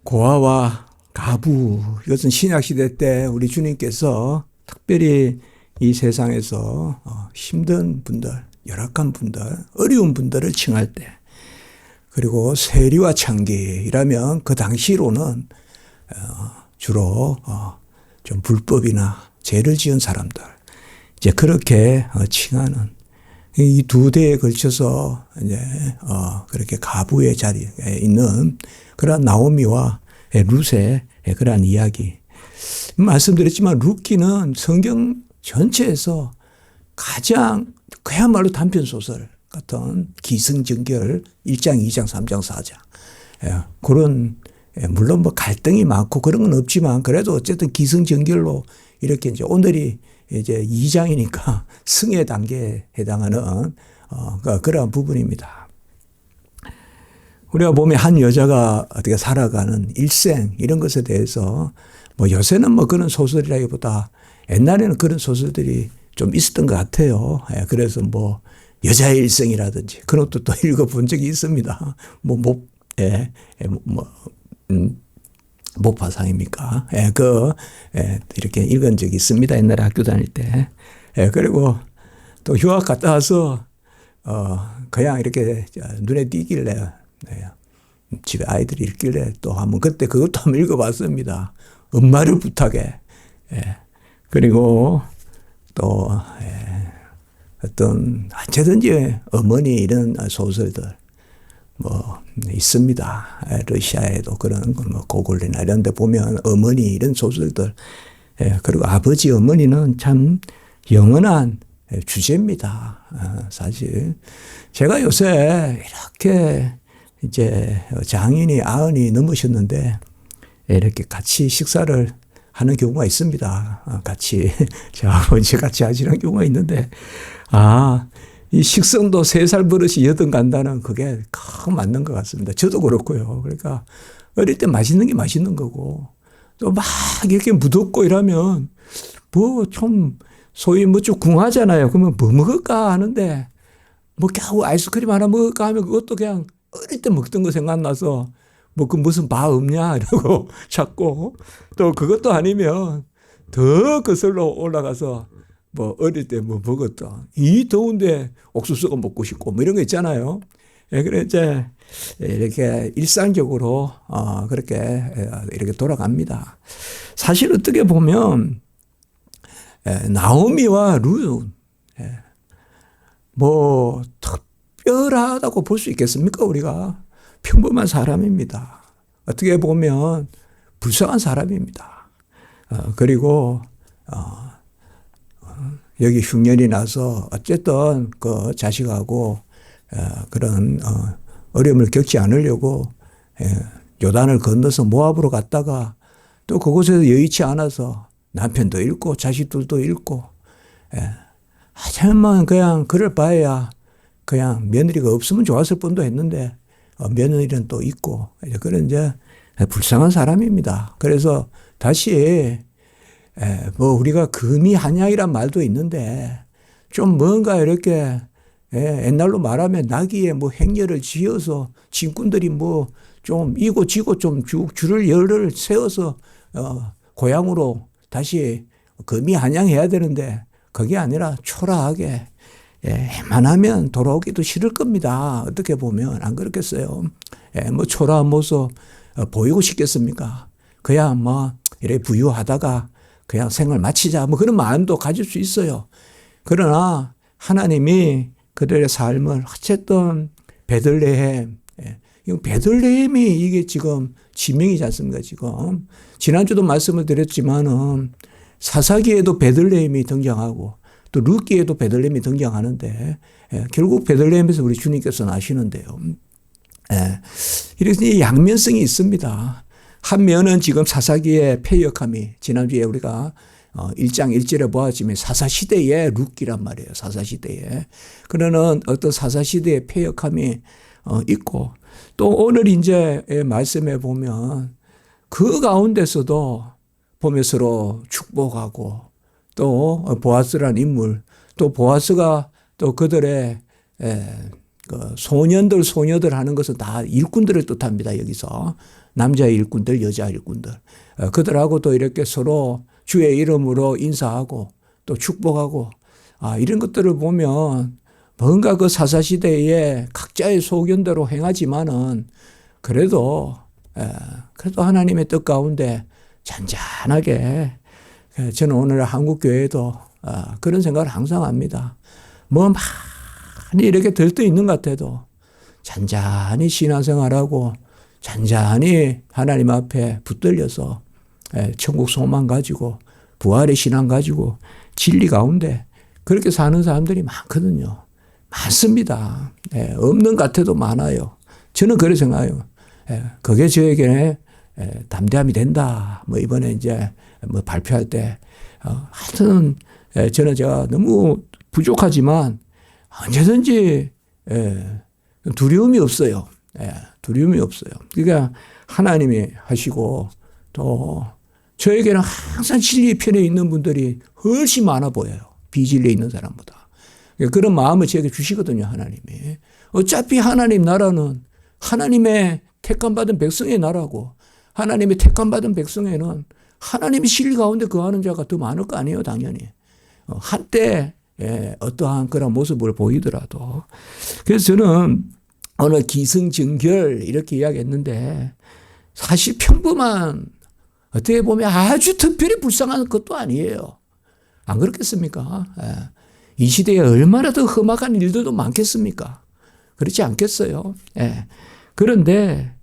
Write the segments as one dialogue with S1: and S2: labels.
S1: 고아와 가부, 이것은 신약시대 때 우리 주님께서 특별히 이 세상에서 힘든 분들, 열악한 분들, 어려운 분들을 칭할 때, 그리고 세리와 창기라면 그 당시로는 주로 좀 불법이나 죄를 지은 사람들, 이제 그렇게 칭하는 이 두 대에 걸쳐서 이제 그렇게 가부의 자리에 있는 그런 나오미와 룻의 그러한 이야기. 말씀드렸지만 룻기는 성경 전체에서 가장 그야말로 단편 소설 같은 기승전결 1장, 2장, 3장, 4장. 그런 물론 뭐 갈등이 많고 그런 건 없지만 그래도 어쨌든 기승전결로 이렇게 이제 오늘이 이제 2장이니까 승의 단계에 해당하는 그러한 부분입니다. 우리가 보면 한 여자가 어떻게 살아가는 일생 이런 것에 대해서 뭐 요새는 뭐 그런 소설이라기보다 옛날에는 그런 소설들이 좀 있었던 것 같아요. 그래서 뭐 여자의 일생이라든지 그런 것도 또 읽어본 적이 있습니다. 모파상입니까? 이렇게 읽은 적이 있습니다. 옛날에 학교 다닐 때. 그리고 또 휴학 갔다 와서, 그냥 이렇게 눈에 띄길래, 집에 아이들이 읽길래 또 한번, 그때 그것도 한번 읽어봤습니다. 엄마를 부탁해. 그리고 또, 어떤, 언제든지 어머니 이런 소설들, 뭐 있습니다. 러시아에도 그런 뭐 고골리나 이런 데 보면 어머니 이런 소설들, 그리고 아버지 어머니는 참 영원한 주제입니다. 사실 제가 요새 이렇게 이제 장인이 90이 넘으셨는데 이렇게 같이 식사를 하는 경우가 있습니다. 같이 저 아버지 같이 하시는 경우가 있는데 이 식성도 3살 버릇이 8 간다는 그게 꼭 맞는 것 같습니다. 저도 그렇고요. 그러니까 어릴 때 맛있는 게 맛있는 거고 또 막 이렇게 무덥고 이러면 뭐 좀 소위 뭐 좀 궁하잖아요. 그러면 뭐 먹을까 하는데 뭐 겨우 아이스크림 하나 먹을까 하면 그것도 그냥 어릴 때 먹던 거 생각나서 뭐 그 무슨 바 없냐 이러고 찾고 또 그것도 아니면 더 거슬러 올라가서 뭐 어릴 때 뭐 먹었던 이 더운데 옥수수가 먹고 싶고 뭐 이런 거 있잖아요. 그래 이제 이렇게 일상적으로 그렇게 이렇게 돌아갑니다. 사실 어떻게 보면 나오미와 룻 뭐 특별하다고 볼 수 있겠습니까? 우리가 평범한 사람입니다. 어떻게 보면 불쌍한 사람입니다. 그리고 여기 흉년이 나서 어쨌든 그 자식하고 그런 어려움을 겪지 않으려고 요단을 건너서 모압으로 갔다가 또 그곳에서 여의치 않아서 남편도 잃고 자식들도 잃고 하지만 그냥 그럴 바에야 그냥 며느리가 없으면 좋았을 뻔도 했는데 며느리는 또 있고 그런 이제 불쌍한 사람입니다. 그래서 다시 뭐 우리가 금이 한양이란 말도 있는데 좀 뭔가 이렇게 옛날로 말하면 나귀에 뭐 행렬을 지어서 진꾼들이 뭐 좀 이고 지고 좀 줄을 열을 세워서 고향으로 다시 금이 한양해야 되는데 그게 아니라 초라하게 웬만하면 돌아오기도 싫을 겁니다. 어떻게 보면 안 그렇겠어요. 뭐 초라한 모습 보이고 싶겠습니까? 그냥 뭐 이렇게 부유하다가 그냥 생을 마치자 뭐 그런 마음도 가질 수 있어요. 그러나 하나님이 그들의 삶을 어쨌든 베들레헴, 베들레헴이 이게 지금 지명이지 않습니까? 지금 지난주도 말씀을 드렸지만은 사사기에도 베들레헴이 등장하고 또 룻기에도 베들레헴이 등장하는데 결국 베들레헴에서 우리 주님께서 나시는데요. 이래서 양면성이 있습니다. 한 면은 지금 사사기의 패역함이 지난주에 우리가 1장 1절에 보았지만 사사시대의 룻기란 말이에요. 사사시대에. 그러는 어떤 사사시대의 패역함이 있고 또 오늘 이제 말씀에 보면 그 가운데서도 보면 서로 축복하고 또 보아스라는 인물 또 보아스가 또 그들의 그 소년들, 소녀들 하는 것은 다 일꾼들을 뜻합니다. 여기서 남자의 일꾼들, 여자 일꾼들. 그들하고 또 이렇게 서로 주의 이름으로 인사하고 또 축복하고 이런 것들을 보면 뭔가 그 사사시대에 각자의 소견대로 행하지만은 그래도 하나님의 뜻 가운데 잔잔하게 저는 오늘 한국 교회도 그런 생각을 항상 합니다. 뭐 많이 이렇게 들떠 있는 것 같아도 잔잔히 신앙생활하고 잔잔히 하나님 앞에 붙들려서 천국 소망 가지고 부활의 신앙 가지고 진리 가운데 그렇게 사는 사람들이 많거든요. 많습니다. 없는 것 같아도 많아요. 저는 그렇게 생각해요. 그게 저에게 담대함이 된다. 뭐 이번에 이제 뭐 발표할 때 하여튼 저는 제가 너무 부족하지만 언제든지 두려움이 없어요. 두려움이 없어요. 그러니까 하나님이 하시고 또 저에게는 항상 진리의 편에 있는 분들이 훨씬 많아 보여요. 비진리에 있는 사람보다. 그런 마음을 저에게 주시거든요. 하나님이. 어차피 하나님 나라는 하나님의 택함받은 백성의 나라고 하나님의 택함받은 백성에는 하나님의 진리 가운데 거하는 자가 더 많을 거 아니에요. 당연히. 한때 어떠한 그런 모습을 보이더라도. 그래서 저는 오늘 기승전결 이렇게 이야기했는데 사실 평범한 어떻게 보면 아주 특별히 불쌍한 것도 아니에요. 안 그렇겠습니까? 이 시대에 얼마나 더 험악한 일들도 많겠습니까? 그렇지 않겠어요? 그런데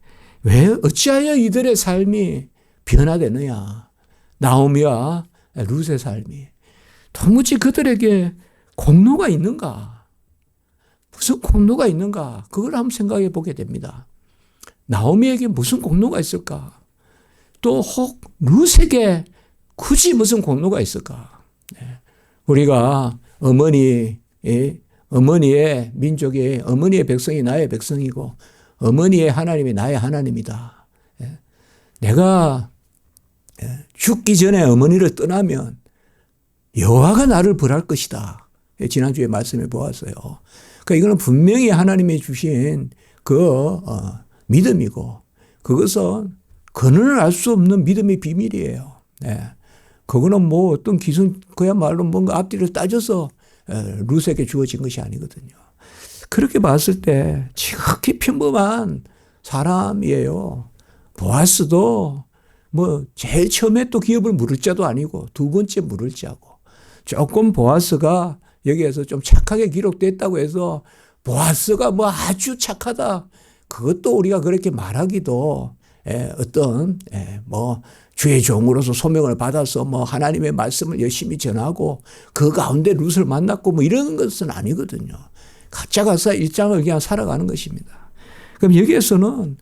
S1: 왜 어찌하여 이들의 삶이 변화되느냐? 나오미와 룻의 삶이 도무지 그들에게 공로가 있는가? 무슨 공로가 있는가? 그걸 한번 생각해 보게 됩니다. 나오미에게 무슨 공로가 있을까? 또 혹 룻에게 굳이 무슨 공로가 있을까? 우리가 어머니의 민족이 어머니의 백성이 나의 백성이고 어머니의 하나님이 나의 하나님이다. 내가 죽기 전에 어머니를 떠나면 여호와가 나를 벌할 것이다. 지난주에 말씀해 보았어요. 그러니까 이거는 분명히 하나님이 주신 그 믿음이고 그것은 근원을 알 수 없는 믿음의 비밀이에요. 그거는 뭐 어떤 그야말로 뭔가 앞뒤를 따져서 룻에게 주어진 것이 아니거든요. 그렇게 봤을 때 지극히 평범한 사람이에요. 보아스도 뭐 제일 처음에 또 기업을 물을 자도 아니고 두 번째 물을 자고 조금 보아스가 여기에서 좀 착하게 기록됐다고 해서 보아스가 뭐 아주 착하다. 그것도 우리가 그렇게 말하기도 어떤 뭐 주의 종으로서 소명을 받아서 뭐 하나님의 말씀을 열심히 전하고 그 가운데 룻을 만났고 뭐 이런 것은 아니거든요. 각자가 일장을 그냥 살아가는 것입니다. 그럼 여기에서는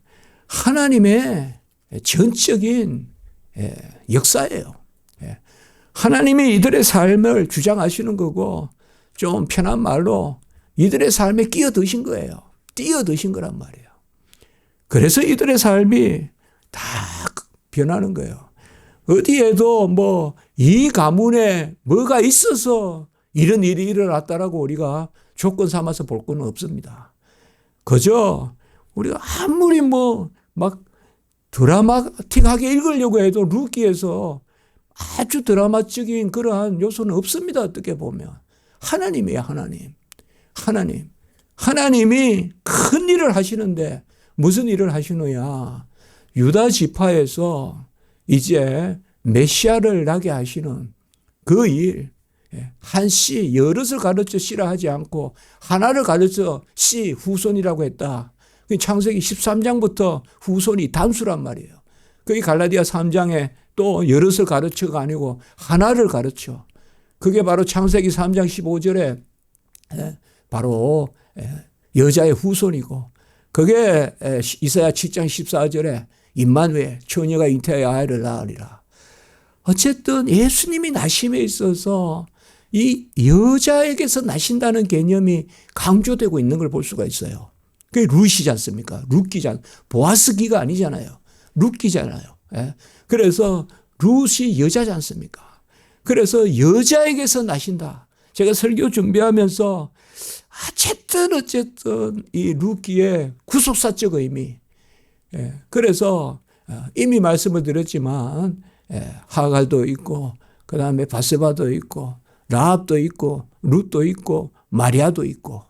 S1: 하나님의 전적인 역사예요. 하나님이 이들의 삶을 주장하시는 거고 좀 편한 말로 이들의 삶에 끼어드신 거예요. 뛰어드신 거란 말이에요. 그래서 이들의 삶이 다 변하는 거예요. 어디에도 뭐 이 가문에 뭐가 있어서 이런 일이 일어났다라고 우리가 조건 삼아서 볼 건 없습니다. 그저 우리가 아무리 뭐 막 드라마틱하게 읽으려고 해도 룻기에서 아주 드라마적인 그러한 요소는 없습니다. 어떻게 보면. 하나님이에요. 하나님. 하나님이 큰 일을 하시는데 무슨 일을 하시느냐. 유다 지파에서 이제 메시아를 나게 하시는 그 일. 한 씨, 여럿을 가르쳐 씨라 하지 않고 하나를 가르쳐 씨, 후손이라고 했다. 창세기 13장부터 후손이 단수란 말이에요. 그게 갈라디아 3장에 또 여럿을 가르쳐가 아니고 하나를 가르쳐. 그게 바로 창세기 3장 15절에 바로 여자의 후손이고 그게 이사야 7장 14절에 임마누엘 처녀가 잉태하여 아이를 낳으리라. 어쨌든 예수님이 나심에 있어서 이 여자에게서 나신다는 개념이 강조되고 있는 걸 볼 수가 있어요. 그게 룻이지 않습니까? 룻기잖아요. 보아스기가 아니잖아요. 룻기잖아요. 그래서 룻이 여자지 않습니까? 그래서 여자에게서 나신다. 제가 설교 준비하면서 어쨌든 이 룻기의 구속사적 의미. 그래서 이미 말씀을 드렸지만 하갈도 있고 그다음에 바세바도 있고 라합도 있고 룻도 있고 마리아도 있고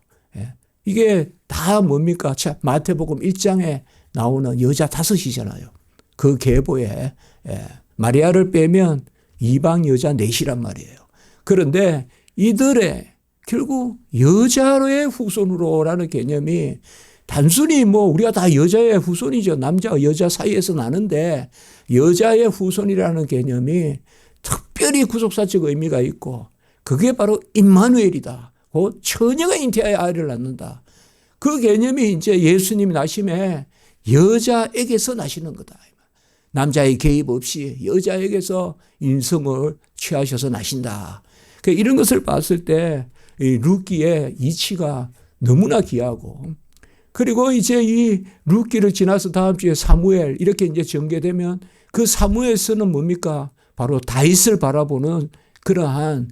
S1: 이게 다 뭡니까? 마태복음 1장에 나오는 여자 5이잖아요. 그 계보에 마리아를 빼면 이방 여자 4이란 말이에요. 그런데 이들의 결국 여자의 후손으로라는 개념이 단순히 우리가 다 여자의 후손이죠. 남자와 여자 사이에서 나는데 여자의 후손이라는 개념이 특별히 구속사적 의미가 있고 그게 바로 임마누엘이다. 곧 처녀가 잉태하여 아이를 낳는다. 그 개념이 이제 예수님이 나심에 여자에게서 나시는 거다. 남자의 개입 없이 여자에게서 인성을 취하셔서 나신다. 이런 것을 봤을 때 룻기의 이치가 너무나 귀하고 그리고 이제 이 룻기를 지나서 다음 주에 사무엘 이렇게 이제 전개되면 그 사무엘서는 뭡니까? 바로 다윗을 바라보는 그러한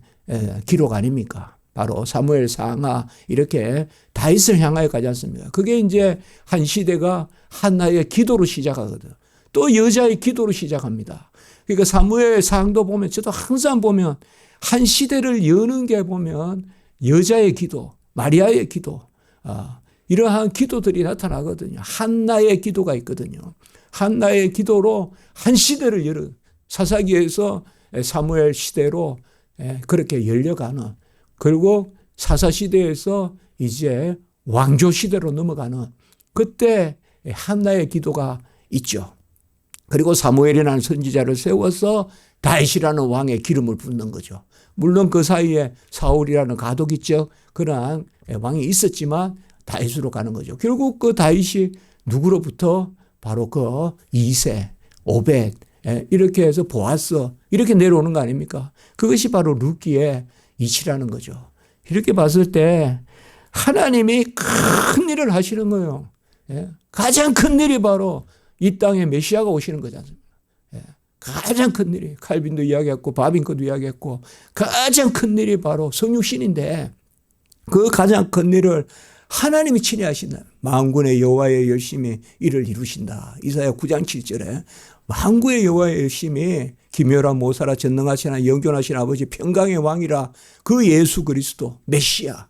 S1: 기록 아닙니까? 바로 사무엘 상하 이렇게 다윗을 향하여 가지 않습니까? 그게 이제 한 시대가 한나의 기도로 시작하거든. 또 여자의 기도로 시작합니다. 그러니까 사무엘 상도 보면 저도 항상 보면 한 시대를 여는 게 보면 여자의 기도, 마리아의 기도, 이러한 기도들이 나타나거든요. 한나의 기도가 있거든요. 한나의 기도로 한 시대를 열은 사사기에서 사무엘 시대로 그렇게 열려가는 그리고 사사시대에서 이제 왕조시대로 넘어가는 그때 한나의 기도가 있죠. 그리고 사무엘이라는 선지자를 세워서 다윗이라는 왕의 기름을 붓는 거죠. 물론 그 사이에 사울이라는 가독이적 그러한 왕이 있었지만 다윗으로 가는 거죠. 결국 그 다윗이 누구로부터 바로 그 이세, 오벳 이렇게 해서 보아스 이렇게 내려오는 거 아닙니까? 그것이 바로 룻기의 이치라는 거죠. 이렇게 봤을 때 하나님이 큰 일을 하시는 거예요. 가장 큰 일이 바로 이 땅에 메시아가 오시는 거지 않습니까? 가장 큰 일이 칼빈도 이야기했고 바빙크도 이야기했고 가장 큰 일이 바로 성육신인데 그 가장 큰 일을 하나님이 친히 하신다. 만군의 여호와의 열심히 이를 이루신다. 이사야 9장 7절에 만군의 여호와의 열심히 기묘라 모사라 전능하시나 영존하신 아버지 평강의 왕이라 그 예수 그리스도 메시아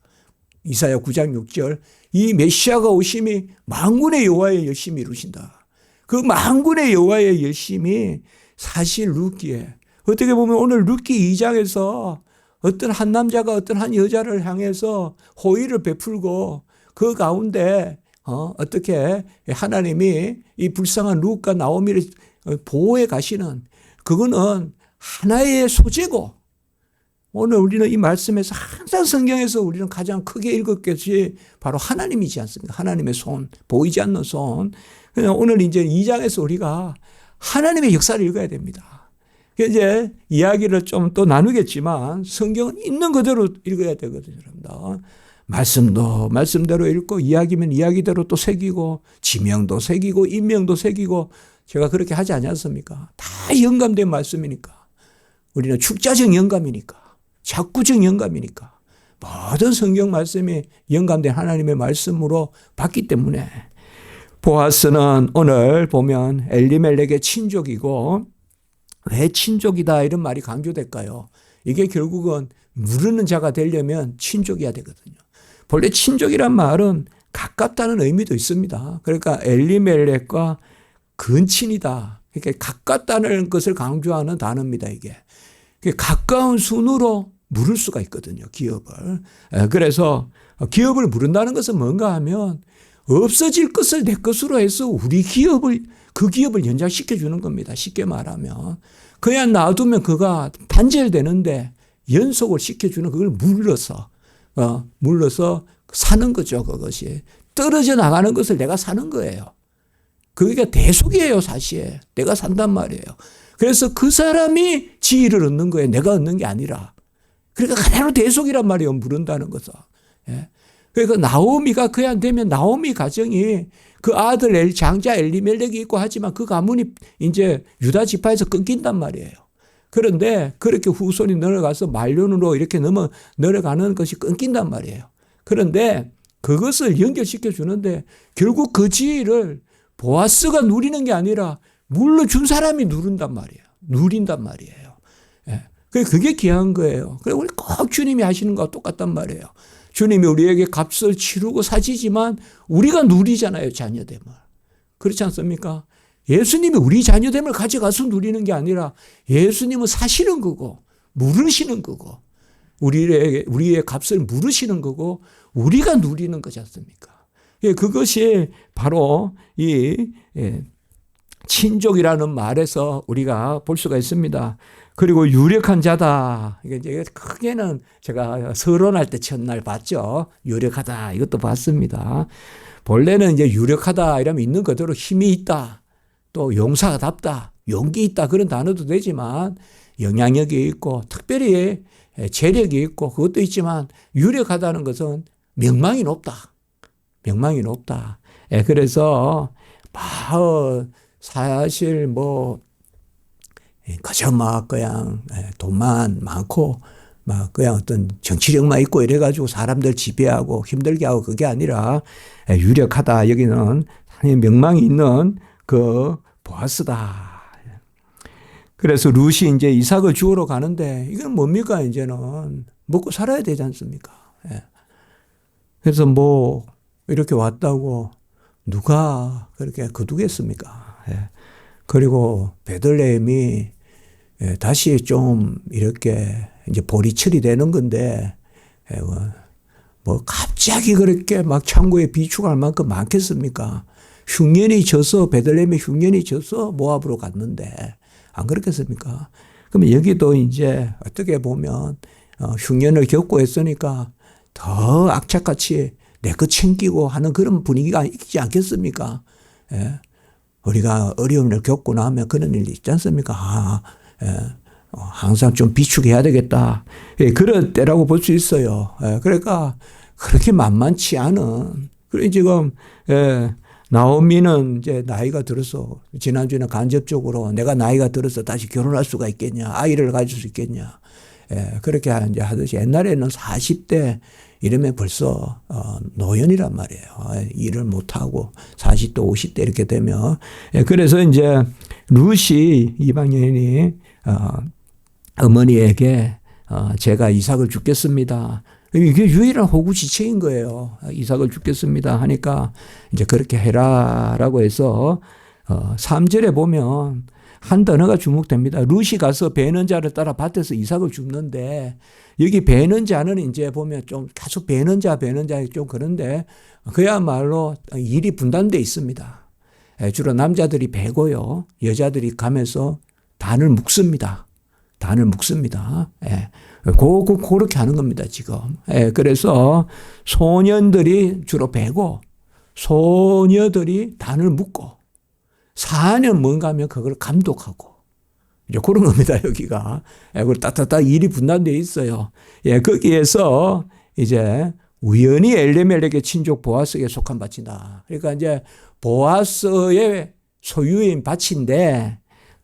S1: 이사야 9장 6절 이 메시아가 오심이 만군의 여호와의 열심히 이루신다. 그 만군의 여호와의 열심이 사실 룻기에 어떻게 보면 오늘 룻기 2장에서 어떤 한 남자가 어떤 한 여자를 향해서 호의를 베풀고 그 가운데 어떻게 하나님이 이 불쌍한 룻과 나오미를 보호해 가시는 그거는 하나의 소재고 오늘 우리는 이 말씀에서 항상 성경에서 우리는 가장 크게 읽을 것이 바로 하나님이지 않습니까? 하나님의 손, 보이지 않는 손. 오늘 이제 2장에서 우리가 하나님의 역사를 읽어야 됩니다. 이제 이야기를 좀 또 나누겠지만 성경은 있는 그대로 읽어야 되거든요. 말씀도 말씀대로 읽고 이야기면 이야기대로 또 새기고 지명도 새기고 인명도 새기고 제가 그렇게 하지 않았습니까? 다 영감된 말씀이니까. 우리는 축자적 영감이니까. 작구적 영감이니까. 모든 성경 말씀이 영감된 하나님의 말씀으로 봤기 때문에 보아스는 오늘 보면 엘리멜렉의 친족이고 왜 친족이다 이런 말이 강조될까요? 이게 결국은 누르는 자가 되려면 친족이어야 되거든요. 본래 친족이란 말은 가깝다는 의미도 있습니다. 그러니까 엘리멜렉과 근친이다. 그러니까 가깝다는 것을 강조하는 단어입니다. 이게 가까운 순으로 물을 수가 있거든요. 기업을. 그래서 기업을 물은다는 것은 뭔가 하면 없어질 것을 내 것으로 해서 우리 기업을 그 기업을 연장시켜 주는 겁니다. 쉽게 말하면 그냥 놔두면 그가 단절되는데 연속을 시켜주는 그걸 물러서 사는 거죠. 그것이 떨어져 나가는 것을 내가 사는 거예요. 그게 대속이에요. 사실 내가 산단 말이에요. 그래서 그 사람이 지위를 얻는 거예요. 내가 얻는 게 아니라. 그러니까 그대로 대속이란 말이에요. 물은다는 것은. 그러니까 나오미가 그냥 되면 나오미 가정이 그 아들 장자 엘리멜렉이 있고 하지만 그 가문이 이제 유다 지파에서 끊긴단 말이에요. 그런데 그렇게 후손이 내려가서 말년으로 이렇게 내려가는 것이 끊긴단 말이에요. 그런데 그것을 연결시켜 주는데 결국 그 지위를 보아스가 누리는 게 아니라 물러준 사람이 누린단 말이에요. 예. 그게 귀한 거예요. 그리고 우리 꼭 주님이 하시는 것과 똑같단 말이에요. 주님이 우리에게 값을 치르고 사시지만 우리가 누리잖아요, 자녀됨을. 그렇지 않습니까? 예수님이 우리 자녀됨을 가져가서 누리는 게 아니라 예수님은 사시는 거고 물으시는 거고 우리의 값을 물으시는 거고 우리가 누리는 거지 않습니까? 그것이 바로 이 친족이라는 말에서 우리가 볼 수가 있습니다. 그리고 유력한 자다. 이게 크게는 제가 서론할 때 첫날 봤죠. 유력하다. 이것도 봤습니다. 본래는 이제 유력하다 이러면 있는 그대로 힘이 있다. 또 용사답다. 용기 있다. 그런 단어도 되지만 영향력이 있고 특별히 재력이 있고 그것도 있지만 유력하다는 것은 명망이 높다. 명망이 높다. 그래서 사실 그저 그냥 돈만 많고 그냥 어떤 정치력만 있고 이래가지고 사람들 지배하고 힘들게 하고 그게 아니라 유력하다. 여기는 명망이 있는 그 보아스다. 그래서 룻이 이제 이삭을 주우러 가는데 이건 뭡니까? 이제는 먹고 살아야 되지 않습니까? 그래서 이렇게 왔다고 누가 그렇게 거두겠습니까? 그리고 베들레헴이 다시 좀 이렇게 이제 볼이 처리되는 건데 갑자기 그렇게 막 창고에 비축할 만큼 많겠습니까? 흉년이 져서 베들레헴에 흉년이 져서 모압으로 갔는데 안 그렇겠습니까? 그러면 여기도 이제 어떻게 보면 흉년을 겪고 했으니까 더 악착같이 내 것 챙기고 하는 그런 분위기가 있지 않겠습니까? 우리가 어려움을 겪고 나면 그런 일이 있지 않습니까? 항상 좀 비축해야 되겠다. 그럴 때라고 볼 수 있어요. 그러니까 그렇게 만만치 않은. 그리고 지금 나오미는 이제 나이가 들어서 지난주에는 간접적으로 내가 나이가 들어서 다시 결혼할 수가 있겠냐, 아이를 가질 수 있겠냐, 그렇게 이제 하듯이 옛날에는 40대 이러면 벌써 노년이란 말이에요. 일을 못하고 40대 50대 이렇게 되면. 그래서 이제 룻이 이방 여인이 어머니에게 제가 이삭을 주겠습니다. 이게 유일한 호구지책인 거예요. 이삭을 주겠습니다 하니까 이제 그렇게 해라라고 해서 3절에 보면 한 단어가 주목됩니다. 룻이 가서 베는 자를 따라 밭에서 이삭을 줍는데 여기 베는 자는 이제 보면 좀 계속 베는 자 좀 그런데 그야말로 일이 분단되어 있습니다. 주로 남자들이 베고요. 여자들이 가면서 단을 묶습니다. 그렇게 하는 겁니다, 지금. 그래서 소년들이 주로 베고 소녀들이 단을 묶고 사는 뭔가 하면 그걸 감독하고 이제 그런 겁니다, 여기가. 그리고 따따따 일이 분단되어 있어요. 거기에서 이제 우연히 엘레멜렉의 친족 보아스에게 속한 밭이다. 그러니까 이제 보아스의 소유인 밭인데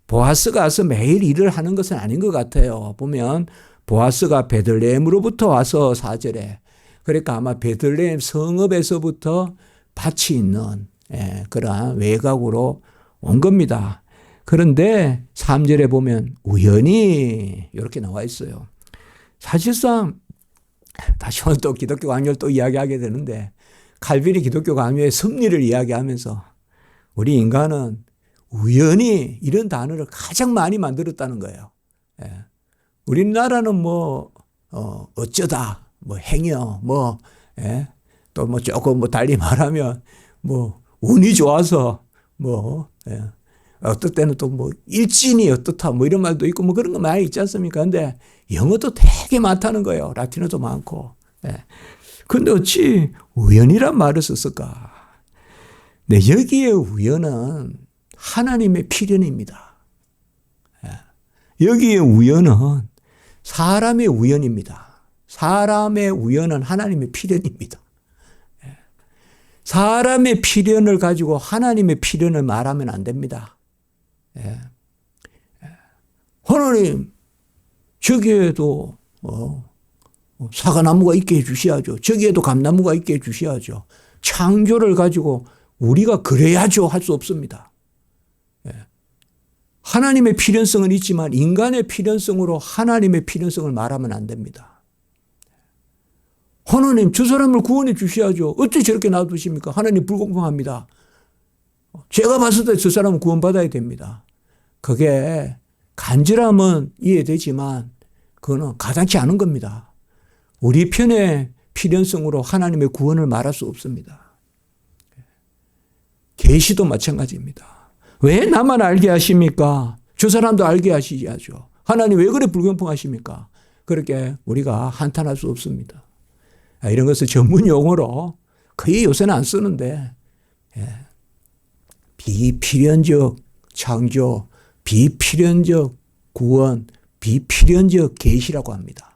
S1: 보아스가 와서 매일 일을 하는 것은 아닌 것 같아요. 보면 보아스가 베들레헴으로부터 와서 4절에 그러니까 아마 베들레헴 성읍에서부터 밭이 있는 그러한 외곽으로 온 겁니다. 그런데 3절에 보면 우연히 이렇게 나와 있어요. 사실상 다시 오늘 또 기독교 강요를 또 이야기하게 되는데 칼빈이 기독교 강요의 섭리를 이야기하면서 우리 인간은 우연히 이런 단어를 가장 많이 만들었다는 거예요. 우리나라는 어쩌다, 행여, 또 조금 달리 말하면 운이 좋아서 어떨 때는 또 일진이 어떻다 이런 말도 있고 그런 거 많이 있지 않습니까? 근데 영어도 되게 많다는 거예요. 라틴어도 많고. 근데 어찌 우연이란 말을 썼을까? 네, 여기에 우연은 하나님의 필연입니다. 여기에 우연은 사람의 우연입니다. 사람의 우연은 하나님의 필연입니다. 사람의 필연을 가지고 하나님의 필연을 말하면 안 됩니다. 하나님 저기에도 사과나무가 있게 해주셔야죠. 저기에도 감나무가 있게 해주셔야죠. 창조를 가지고 우리가 그래야죠 할 수 없습니다. 하나님의 필연성은 있지만 인간의 필연성으로 하나님의 필연성을 말하면 안 됩니다. 하나님 저 사람을 구원해 주셔야죠. 어째 저렇게 놔두십니까? 하나님 불공평합니다. 제가 봤을 때 저 사람은 구원받아야 됩니다. 그게 간절함은 이해되지만 그거는 가당치 않은 겁니다. 우리 편의 필연성으로 하나님의 구원을 말할 수 없습니다. 계시도 마찬가지입니다. 왜 나만 알게 하십니까? 저 사람도 알게 하시야죠. 하나님 왜 그래 불공평하십니까? 그렇게 우리가 한탄할 수 없습니다. 이런 것을 전문 용어로 거의 요새는 안 쓰는데 비필연적 창조, 비필연적 구원, 비필연적 계시라고 합니다.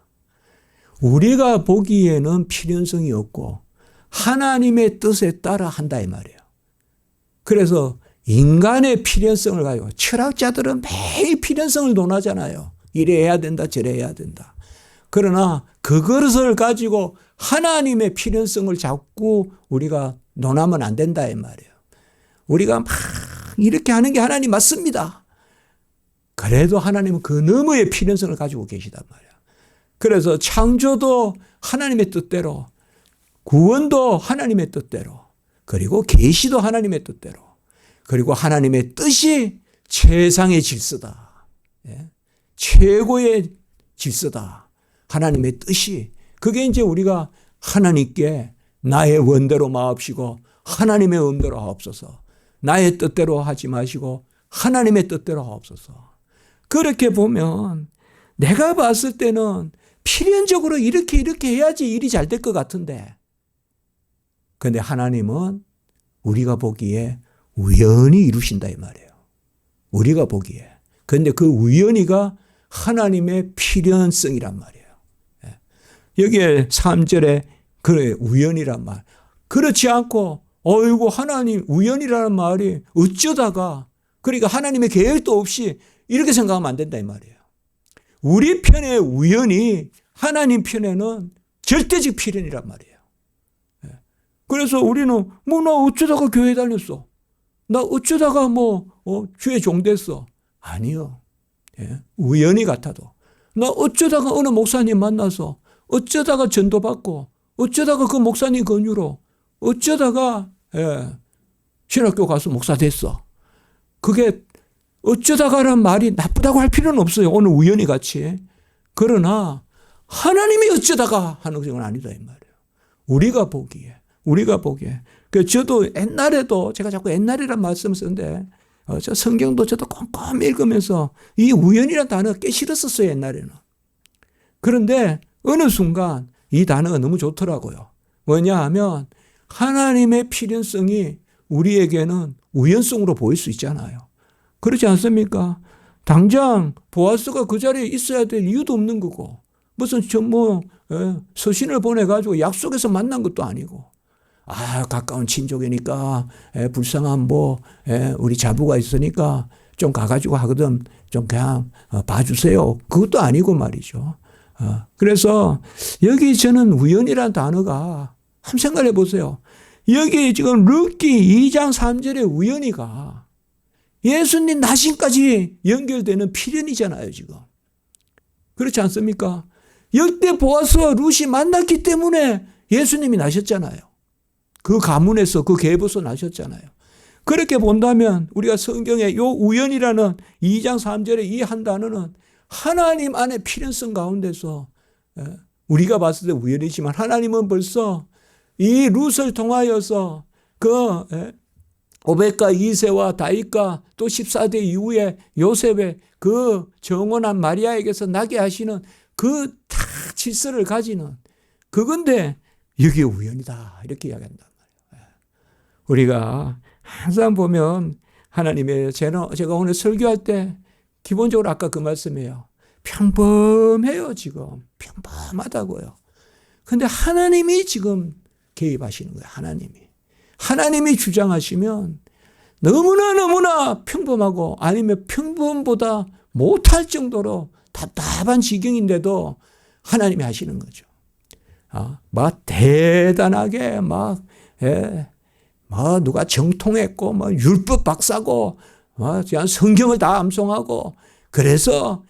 S1: 우리가 보기에는 필연성이 없고 하나님의 뜻에 따라 한다 이 말이에요. 그래서 인간의 필연성을 가지고 철학자들은 매일 필연성을 논하잖아요. 이래 해야 된다 저래 해야 된다. 그러나 그것을 가지고 하나님의 필연성을 자꾸 우리가 논하면 안 된다 이 말이에요. 우리가 막 이렇게 하는 게 하나님 맞습니다. 그래도 하나님은 그 너머의 필연성을 가지고 계시단 말이에요. 그래서 창조도 하나님의 뜻대로, 구원도 하나님의 뜻대로, 그리고 계시도 하나님의 뜻대로, 그리고 하나님의 뜻이 최상의 질서다. 최고의 질서다. 하나님의 뜻이. 그게 이제 우리가 하나님께 나의 원대로 마옵시고 하나님의 음대로 하옵소서. 나의 뜻대로 하지 마시고 하나님의 뜻대로 하옵소서. 그렇게 보면 내가 봤을 때는 필연적으로 이렇게 해야지 일이 잘 될 것 같은데, 그런데 하나님은 우리가 보기에 우연히 이루신다 이 말이에요. 우리가 보기에. 그런데 그 우연히가 하나님의 필연성이란 말이에요. 여기에 3절에 그래 우연이란 말. 그렇지 않고 어이구 하나님 우연이라는 말이 어쩌다가, 그러니까 하나님의 계획도 없이 이렇게 생각하면 안 된다 이 말이에요. 우리 편의 우연이 하나님 편에는 절대적 필연이란 말이에요. 그래서 우리는 나 어쩌다가 교회 다녔어. 나 어쩌다가 주의 종 됐어. 아니요. 우연히 같아도. 나 어쩌다가 어느 목사님 만나서 어쩌다가 전도받고 어쩌다가 그 목사님 권유로 어쩌다가 신학교 가서 목사 됐어. 그게 어쩌다가란 말이 나쁘다고 할 필요는 없어요. 오늘 우연히 같이. 그러나 하나님이 어쩌다가 하는 건 아니다 이 말이에요. 우리가 보기에. 저도 옛날에도 제가 자꾸 옛날이란 말씀을 쓰는데 저 성경도 저도 꼼꼼히 읽으면서 이 우연이라는 단어가 꽤 싫었었어요 옛날에는. 그런데 어느 순간 이 단어가 너무 좋더라고요. 뭐냐 하면 하나님의 필연성이 우리에게는 우연성으로 보일 수 있잖아요. 그렇지 않습니까? 당장 보아스가 그 자리에 있어야 될 이유도 없는 거고, 무슨 서신을 보내가지고 약속해서 만난 것도 아니고, 가까운 친족이니까 불쌍한 우리 자부가 있으니까 좀 가가지고 하거든 좀 그냥 봐주세요. 그것도 아니고 말이죠. 그래서 여기 저는 우연이라는 단어가 한번 생각해 보세요. 여기 지금 룻기 2장 3절의 우연이가 예수님 나신까지 연결되는 필연이잖아요 지금. 그렇지 않습니까? 역대 보아스와 룻이 만났기 때문에 예수님이 나셨잖아요. 그 가문에서 그 계보에서 나셨잖아요. 그렇게 본다면 우리가 성경에 요 우연이라는 2장 3절의 이 한 단어는 하나님 안에 필연성 가운데서 우리가 봤을 때 우연이지만 하나님은 벌써 이 룻을 통하여서 그 오벳과 이세와 다윗과 또 14대 이후에 요셉의 그 정원한 마리아에게서 나게 하시는 그 다 질서를 가지는 그건데 여기에 우연이다 이렇게 이야기한단 말이에요. 우리가 항상 보면 하나님의 제가 오늘 설교할 때 기본적으로 아까 그 말씀이에요. 평범해요 지금. 평범하다고요. 근데 하나님이 지금 개입하시는 거예요. 하나님이 주장하시면 너무나 평범하고 아니면 평범보다 못할 정도로 답답한 지경인데도 하나님이 하시는 거죠. 막 대단하게 막 누가 정통했고 율법 박사고 성경을 다 암송하고 그래서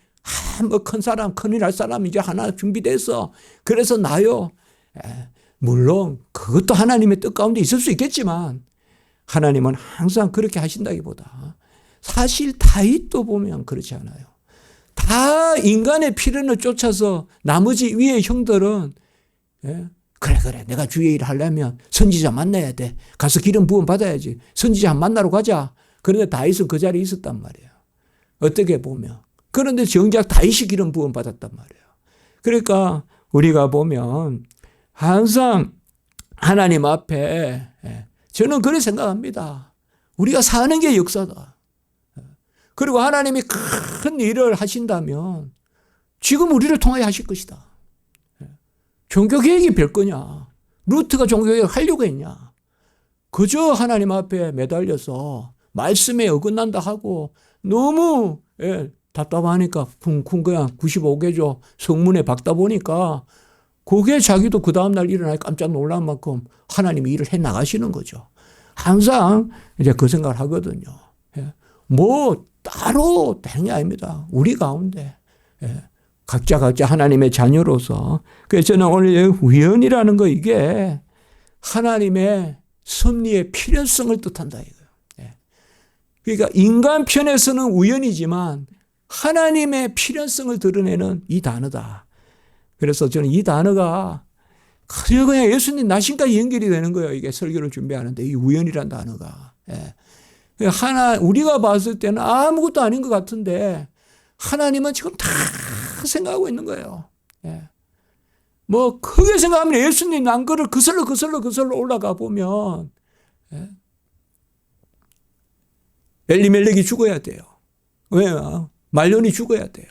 S1: 뭐 큰 사람 큰일 날 사람 이제 하나 준비돼서 그래서 나요. 물론 그것도 하나님의 뜻 가운데 있을 수 있겠지만 하나님은 항상 그렇게 하신다기보다 사실 다윗도 보면 그렇지 않아요. 다 인간의 필연을 쫓아서 나머지 위의 형들은 그래 내가 주의 일을 하려면 선지자 만나야 돼. 가서 기름 부음 받아야지. 선지자 만나러 가자. 그런데 다윗은 그 자리에 있었단 말이에요. 어떻게 보면. 그런데 정작 다윗이 기름 부음 받았단 말이에요. 그러니까 우리가 보면 항상 하나님 앞에 저는 그렇게 생각합니다. 우리가 사는 게 역사다. 그리고 하나님이 큰 일을 하신다면 지금 우리를 통하여 하실 것이다. 종교개혁이 별 거냐. 루트가 종교개혁을 하려고 했냐. 그저 하나님 앞에 매달려서 말씀에 어긋난다 하고 너무 답답하니까 쿵쿵 그냥 95개조 성문에 박다 보니까 그게 자기도 그 다음날 일어나서 깜짝 놀란 만큼 하나님이 일을 해 나가시는 거죠. 항상 이제 그 생각을 하거든요. 뭐 따로 다른 게 아닙니다. 우리 가운데 각자 하나님의 자녀로서. 그래서 저는 오늘 우연이라는 거 이게 하나님의 섭리의 필연성을 뜻한다 이거예요. 그러니까 인간 편에서는 우연이지만 하나님의 필연성을 드러내는 이 단어다. 그래서 저는 이 단어가 그냥 예수님 나신까지 연결이 되는 거예요. 이게 설교를 준비하는데 이 우연이라는 단어가. 우리가 봤을 때는 아무것도 아닌 것 같은데 하나님은 지금 다 생각하고 있는 거예요. 뭐 크게 생각하면 예수님 난거를 거슬러 올라가 보면 엘리멜렉이 죽어야 돼요. 왜요? 말론이 죽어야 돼요.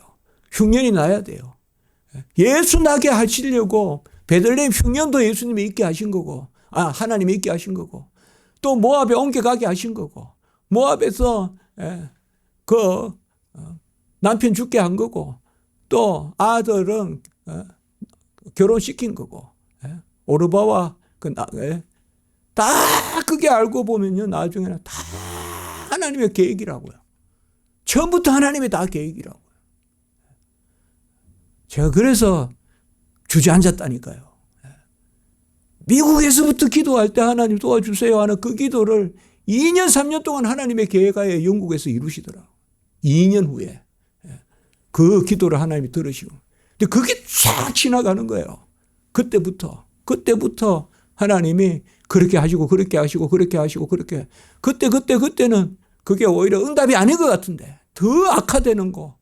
S1: 흉년이 나야 돼요. 예수 나게 하시려고 베들레헴 흉년도 예수님이 있게 하신 거고, 하나님이 있게 하신 거고, 또 모압에 옮겨가게 하신 거고, 모압에서 남편 죽게 한 거고, 또 아들은 결혼시킨 거고, 오르바와 다 그게 알고 보면요, 나중에는 다 하나님의 계획이라고요. 처음부터 하나님의 다 계획이라고요. 제가 그래서 주저앉았다니까요. 미국에서부터 기도할 때 하나님 도와주세요 하는 그 기도를 2년, 3년 동안 하나님의 계획하에 영국에서 이루시더라고요. 2년 후에. 그 기도를 하나님이 들으시고. 근데 그게 쫙 지나가는 거예요. 그때부터 하나님이 그렇게 하시고, 그때는 그게 오히려 응답이 아닌 것 같은데, 더 악화되는 거,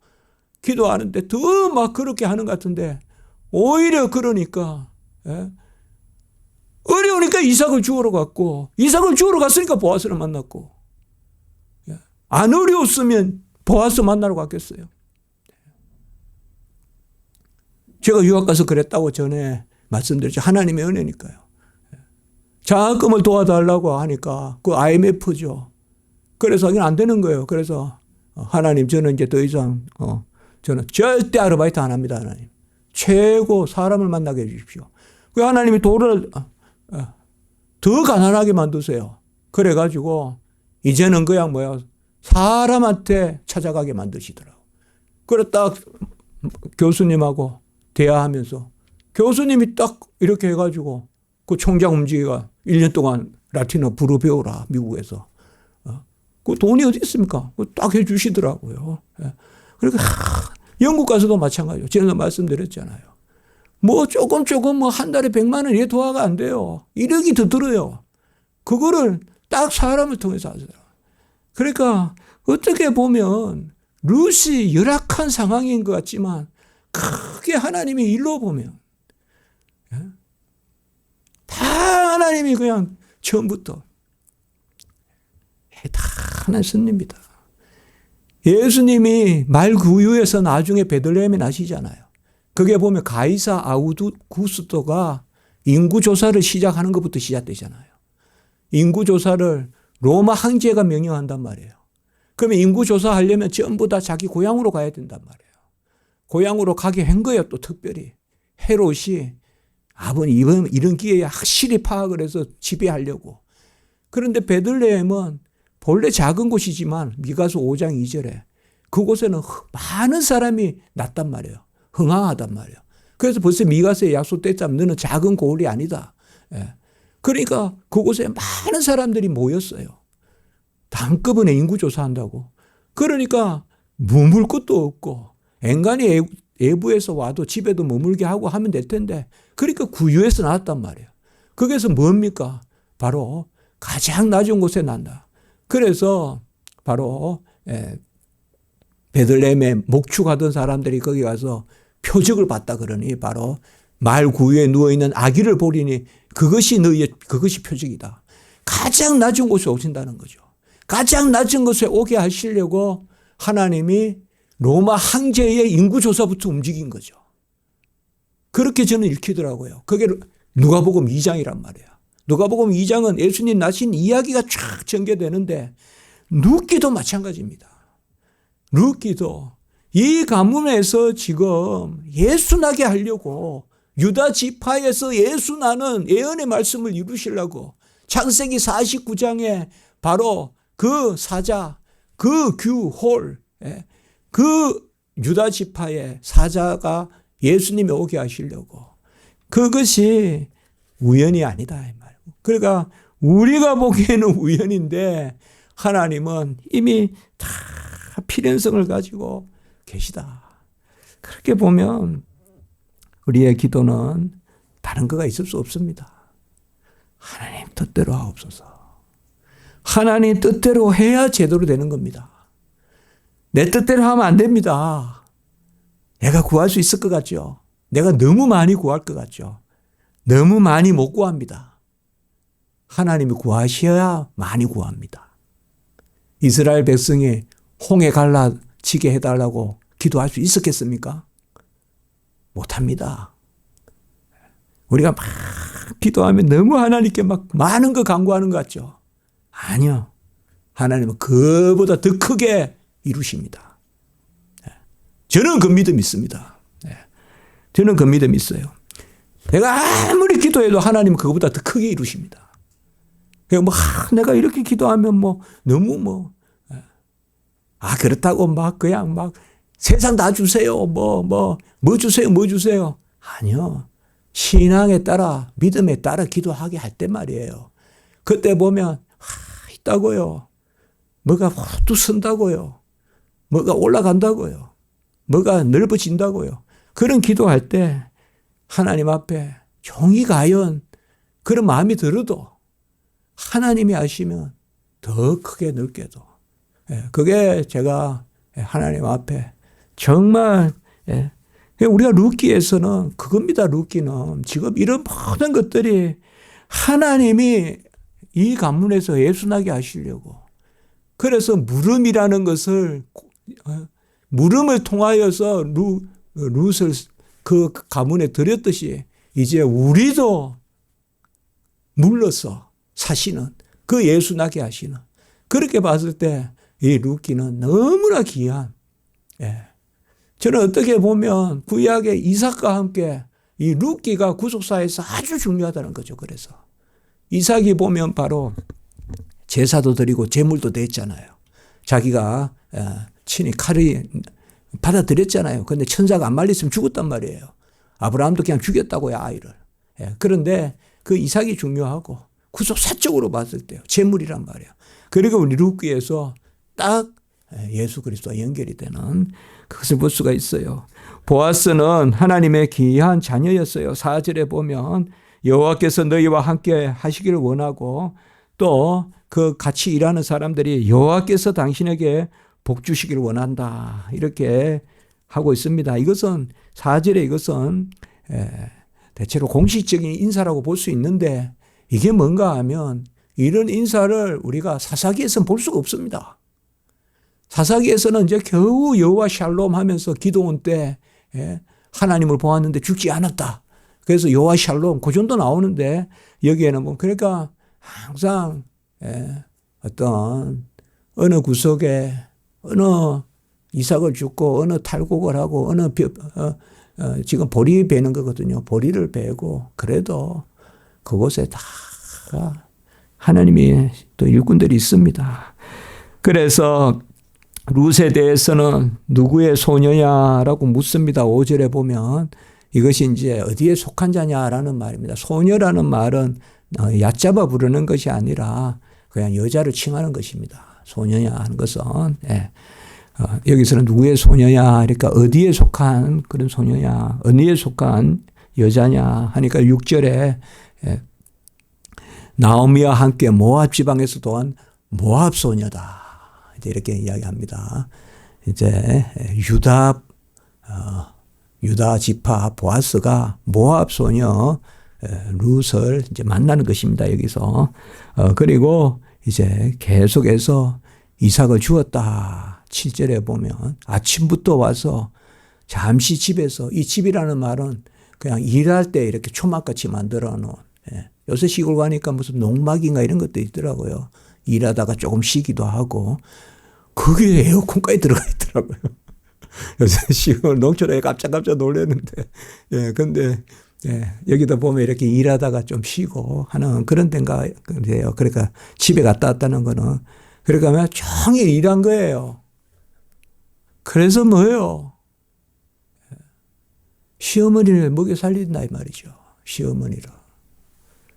S1: 기도하는데 더 막 그렇게 하는 것 같은데, 오히려 그러니까, 어려우니까 이삭을 주우러 갔고, 이삭을 주우러 갔으니까 보아스를 만났고, 안 어려웠으면 보아스 만나러 갔겠어요. 제가 유학 가서 그랬다고 전에 말씀드렸죠. 하나님의 은혜니까요. 장학금을 도와달라고 하니까 그 IMF죠. 그래서 이건 안 되는 거예요. 그래서 하나님 저는 이제 더 이상 저는 절대 아르바이트 안 합니다. 하나님. 최고 사람을 만나게 해주십시오. 그 하나님이 돈을 더 가난하게 만드세요. 그래가지고 이제는 그냥 사람한테 찾아가게 만드시더라고. 그래 딱 교수님하고 대화하면서 교수님이 딱 이렇게 해가지고 그 총장 움직이가 1년 동안 라틴어 불어 배우라 미국에서. 그 돈이 어디 있습니까? 딱 해주시더라고요. 그러니까 영국 가서도 마찬가지예요. 제가 말씀드렸잖아요. 뭐 조금 한 달에 100만 원 이게 도화가 안 돼요. 1억이 더 들어요. 그거를 딱 사람을 통해서 하세요. 그러니까 어떻게 보면 룻이 열악한 상황인 것 같지만 크게 하나님이 일로 보면 다 하나님이 그냥 처음부터 다 하나님입니다. 예수님이 말 구유에서 나중에 베들레헴에 나시잖아요. 그게 보면 가이사 아우구스토가 인구조사를 시작하는 것부터 시작되잖아요. 인구조사를 로마 황제가 명령한단 말이에요. 그러면 인구조사하려면 전부 다 자기 고향으로 가야 된단 말이에요. 고향으로 가게 한 거예요. 또 특별히. 헤롯이 아버님 이런 기회에 확실히 파악을 해서 지배하려고. 그런데 베들레헴은 본래 작은 곳이지만 미가서 5장 2절에 그곳에는 많은 사람이 났단 말이에요. 흥황하단 말이에요. 그래서 벌써 미가서에 약속됐자면 너는 작은 고을이 아니다. 예. 그러니까 그곳에 많은 사람들이 모였어요. 한꺼번에 인구조사한다고. 그러니까 머물 것도 없고 앵간히 외부에서 와도 집에도 머물게 하고 하면 될 텐데 그러니까 구유에서 나왔단 말이에요. 거기서 뭡니까? 바로 가장 낮은 곳에 난다. 그래서 바로 베들레헴에 목축하던 사람들이 거기 가서 표적을 봤다 그러니 바로 말 구유에 누워있는 아기를 보리니 그것이 표적이다. 가장 낮은 곳에 오신다는 거죠. 가장 낮은 곳에 오게 하시려고 하나님이 로마 황제의 인구조사부터 움직인 거죠. 그렇게 저는 읽히더라고요. 그게 누가복음 2장이란 말이에요. 누가복음 2장은 예수님 나신 이야기가 쫙 전개되는데 룻기도 마찬가지입니다. 룻기도 이 가문에서 지금 예수 나게 하려고 유다 지파에서 예수 나는 예언의 말씀을 이루시려고 창세기 49장에 바로 그 사자, 그 규홀, 그 유다 지파의 사자가 예수님이 오게 하시려고. 그것이 우연이 아니다 이 말. 그러니까 우리가 보기에는 우연인데 하나님은 이미 다 필연성을 가지고 계시다. 그렇게 보면 우리의 기도는 다른 거가 있을 수 없습니다. 하나님 뜻대로 하옵소서. 하나님 뜻대로 해야 제대로 되는 겁니다. 내 뜻대로 하면 안 됩니다. 내가 구할 수 있을 것 같죠? 내가 너무 많이 구할 것 같죠? 너무 많이 못 구합니다. 하나님이 구하셔야 많이 구합니다. 이스라엘 백성이 홍해 갈라치게 해달라고 기도할 수 있었겠습니까? 못합니다. 우리가 막 기도하면 너무 하나님께 막 많은 거 간구하는 것 같죠? 아니요. 하나님은 그보다 더 크게 이루십니다. 저는 그 믿음 있습니다. 저는 그 믿음 있어요. 내가 아무리 기도해도 하나님은 그거보다 더 크게 이루십니다. 내가 이렇게 기도하면 너무 그렇다고 그냥 세상 다 주세요. 뭐 주세요. 아니요. 신앙에 따라 믿음에 따라 기도하게 할 때 말이에요. 그때 보면 있다고요. 뭐가 또 선다고요. 뭐가 올라간다고요. 뭐가 넓어진다고요. 그런 기도할 때 하나님 앞에 종이 가연 그런 마음이 들어도 하나님이 아시면 더 크게 넓게도. 그게 제가 하나님 앞에 정말 우리가 룻기에서는 그겁니다. 룻기는 지금 이런 모든 것들이 하나님이 이 가문에서 예수나게 하시려고. 그래서 물음이라는 것을 물음을 통하여서 룻을 그 가문에 들였듯이 이제 우리도 물러서 사시는 그 예수나게 하시는 그렇게 봤을 때 이 룻기는 너무나 귀한. 저는 어떻게 보면 구약의 이삭과 함께 이 룻기가 구속사에서 아주 중요하다는 거죠. 그래서 이삭이 보면 바로 제사도 드리고 제물도 냈잖아요. 자기가 친히 칼이 받아들였잖아요. 그런데 천사가 안 말렸으면 죽었단 말이에요. 아브라함도 그냥 죽였다고요, 아이를. 그런데 그 이삭이 중요하고 구속사적으로 봤을 때요. 제물이란 말이에요. 그리고 우리 룻기에서 딱 예수 그리스도와 연결이 되는 그것을 볼 수가 있어요. 보아스는 하나님의 귀한 자녀였어요. 4절에 보면 여호와께서 너희와 함께 하시기를 원하고 또 그 같이 일하는 사람들이 여호와께서 당신에게 복 주시기를 원한다. 이렇게 하고 있습니다. 이것은 4절에 이것은 대체로 공식적인 인사라고 볼 수 있는데 이게 뭔가 하면 이런 인사를 우리가 사사기에서는 볼 수가 없습니다. 사사기에서는 이제 겨우 여호와 샬롬 하면서 기도원 때 하나님을 보았는데 죽지 않았다. 그래서 여호와 샬롬 그 정도 나오는데 여기에는 그러니까 항상 어떤 어느 구석에 어느 이삭을 죽고 어느 탈곡을 하고 어느 지금 보리 베는 거거든요. 보리를 베고 그래도 그곳에 다 하나님이 또 일꾼들이 있습니다. 그래서 룻에 대해서는 누구의 소녀냐라고 묻습니다. 5절에 보면 이것이 이제 어디에 속한 자냐라는 말입니다. 소녀라는 말은 얕잡아 부르는 것이 아니라 그냥 여자를 칭하는 것입니다. 소녀냐 하는 것은. 예. 여기서는 누구의 소녀냐 그러니까 어디에 속한 그런 소녀냐 어디에 속한 여자냐 하니까 6절에 나오미와 함께 모압 지방에서 또한 모압 소녀다. 이제 이렇게 이야기합니다. 이제 유다 지파 보아스가 모압 소녀 룻을 이제 만나는 것입니다. 여기서. 그리고 이제 계속해서 이삭을 주었다. 7절에 보면 아침부터 와서 잠시 집에서 이 집이라는 말은 그냥 일할 때 이렇게 초막같이 만들어 놓은 요새 시골 가니까 무슨 농막인가 이런 것도 있더라고요. 일하다가 조금 쉬기도 하고 거기에 에어컨까지 들어가 있더라고요. 요새 시골 농촌에 깜짝깜짝 놀랐는데 근데 여기도 보면 이렇게 일하다가 좀 쉬고 하는 그런 데인가 그래요. 그러니까 집에 갔다 왔다는 거는 그러니까 종일 일한 거예요. 그래서 뭐예요? 시어머니를 먹여 살린다 이 말이죠. 시어머니를.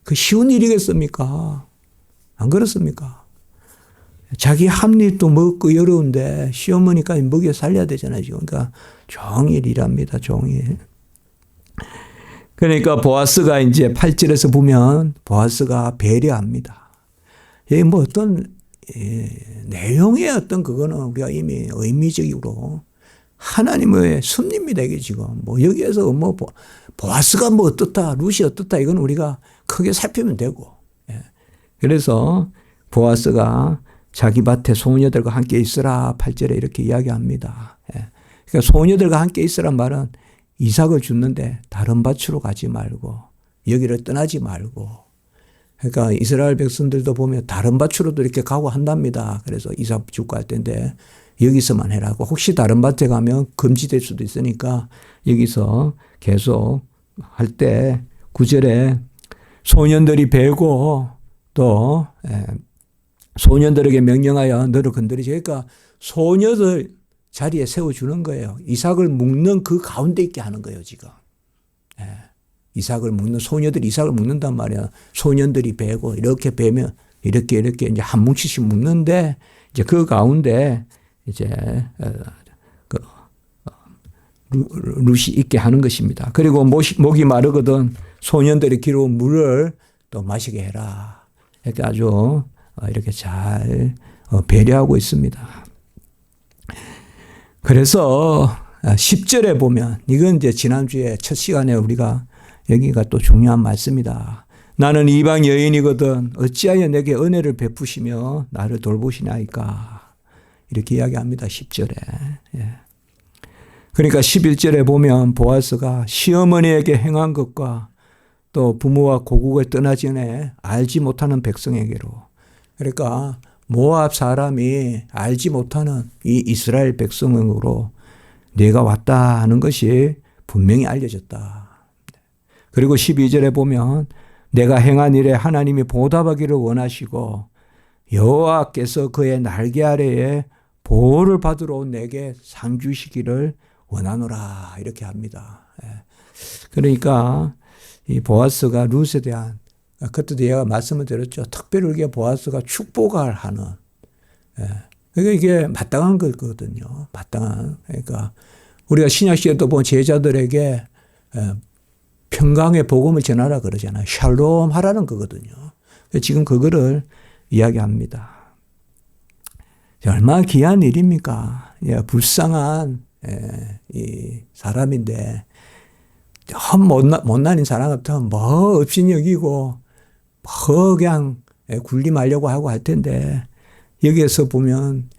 S1: 그 쉬운 일이겠습니까? 안 그렇습니까? 자기 한 입도 먹고 어려운데 시어머니까지 먹여 살려야 되잖아요. 그러니까 종일 일합니다. 종일. 그러니까 보아스가 이제 8절에서 보면 보아스가 배려합니다. 여기 뭐 어떤 내용의 어떤 그거는 우리가 이미 의미적으로 하나님의 섭리입니다. 이게 지금 뭐 여기에서 뭐 보아스가 뭐 어떻다, 룻이 어떻다 이건 우리가 크게 살피면 되고. 그래서 보아스가 자기 밭에 소녀들과 함께 있으라 8절에 이렇게 이야기합니다. 그러니까 소녀들과 함께 있으란 말은 이삭을 줬는데 다른 밭으로 가지 말고 여기를 떠나지 말고 그러니까 이스라엘 백성들도 보면 다른 밭으로도 이렇게 가고 한답니다. 그래서 이삭 죽고 할 텐데 여기서만 해라고 혹시 다른 밭에 가면 금지될 수도 있으니까 여기서 계속 할 때 9절에 소년들이 베고 또 소년들에게 명령하여 너를 건드리지. 그러니까 소녀들 자리에 세워주는 거예요. 이삭을 묶는 그 가운데 있게 하는 거예요, 지금. 이삭을 묶는, 소녀들이 이삭을 묶는단 말이야. 소년들이 베고, 이렇게 베면, 이렇게 이제 한 뭉치씩 묶는데, 이제 그 가운데, 이제, 룻이 있게 하는 것입니다. 그리고 목이 마르거든 소년들이 기르고 물을 또 마시게 해라. 이렇게 아주 이렇게 잘 배려하고 있습니다. 그래서 10절에 보면 이건 이제 지난주에 첫 시간에 우리가 여기가 또 중요한 말씀이다. 나는 이방 여인이거든 어찌하여 내게 은혜를 베푸시며 나를 돌보시나이까. 이렇게 이야기합니다. 10절에. 그러니까 11절에 보면 보아스가 시어머니에게 행한 것과 또 부모와 고국을 떠나기 전에 알지 못하는 백성에게로. 그러니까 모압 사람이 알지 못하는 이 이스라엘 백성으로 내가 왔다 하는 것이 분명히 알려졌다. 그리고 12절에 보면 내가 행한 일에 하나님이 보답하기를 원하시고 여호와께서 그의 날개 아래에 보호를 받으러 내게 상 주시기를 원하노라 이렇게 합니다. 그러니까 이 보아스가 룻에 대한 그때도 얘가 말씀을 드렸죠. 특별히 우리가 보아스가 축복을 하는 그러니까 이게 마땅한 거거든요. 마땅한. 그러니까 우리가 신약시대도 보면 제자들에게 평강의 복음을 전하라 그러잖아요. 샬롬 하라는 거거든요. 지금 그거를 이야기합니다. 얼마나 귀한 일입니까? 불쌍한 이 사람인데 못난인 사람 같으면 뭐 없이 여기고 뭐 그냥 군림하려고 하고 할 텐데 여기에서 보면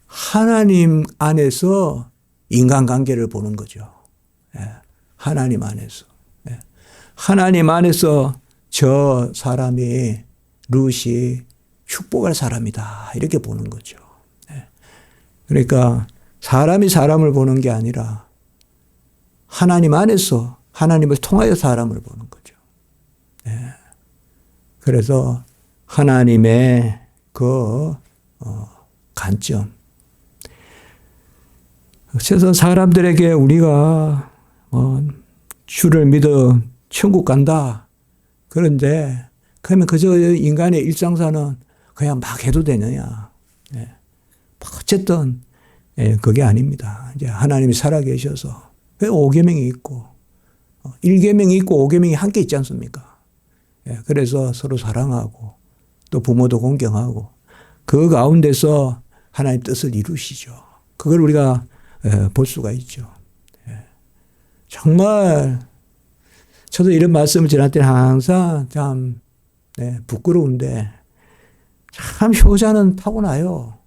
S1: 하나님 안에서 인간관계를 보는 거죠. 하나님 안에서. 하나님 안에서 저 사람이 룻이 축복할 사람이다 이렇게 보는 거죠. 그러니까 사람이 사람을 보는 게 아니라 하나님 안에서 하나님을 통하여 사람을 보는 거죠. 예. 그래서 하나님의 그 관점. 그래서 사람들에게 우리가 주를 믿어 천국 간다. 그런데 그러면 그저 인간의 일상사는 그냥 막 해도 되느냐. 예. 어쨌든 그게 아닙니다. 이제 하나님이 살아계셔서 5계명이 있고 1계명이 있고 5계명이 함께 있지 않습니까? 예. 그래서 서로 사랑하고 또 부모도 존경하고 그 가운데서 하나님 뜻을 이루시죠. 그걸 우리가 볼 수가 있죠. 예. 정말 저도 이런 말씀을 지날 때는 항상 참 부끄러운데 참 효자는 타고나요.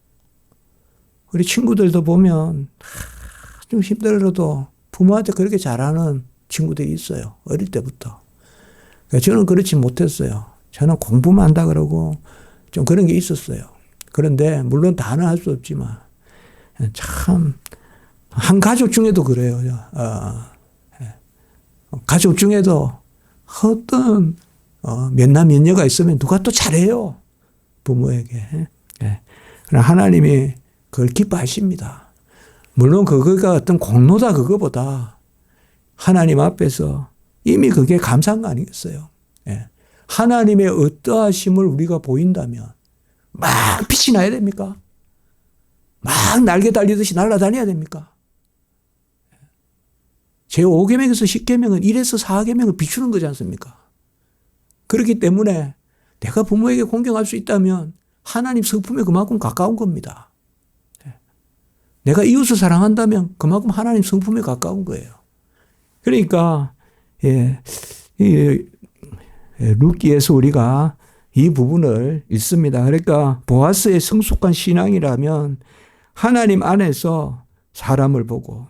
S1: 우리 친구들도 보면 좀 힘들어도 부모한테 그렇게 잘하는 친구들이 있어요. 어릴 때부터. 저는 그렇지 못했어요. 저는 공부만 한다 그러고 좀 그런 게 있었어요. 그런데 물론 다는 할 수 없지만 참 한 가족 중에도 그래요. 가족 중에도 어떤 몇남 몇녀가 있으면 누가 또 잘해요. 부모에게. 그러나 하나님이 그걸 기뻐하십니다. 물론 그거가 어떤 공로다 그거보다 하나님 앞에서 이미 그게 감사한 거 아니겠어요. 하나님의 어떠하심을 우리가 보인다면 막 빛이 나야 됩니까? 막 날개 달리듯이 날아다녀야 됩니까? 제5계명에서 10계명은 1에서 4계명을 비추는 거지 않습니까? 그렇기 때문에 내가 부모에게 공경할 수 있다면 하나님 성품에 그만큼 가까운 겁니다. 내가 이웃을 사랑한다면 그만큼 하나님 성품에 가까운 거예요. 그러니까 룻기에서 우리가 이 부분을 읽습니다. 그러니까 보아스의 성숙한 신앙이라면 하나님 안에서 사람을 보고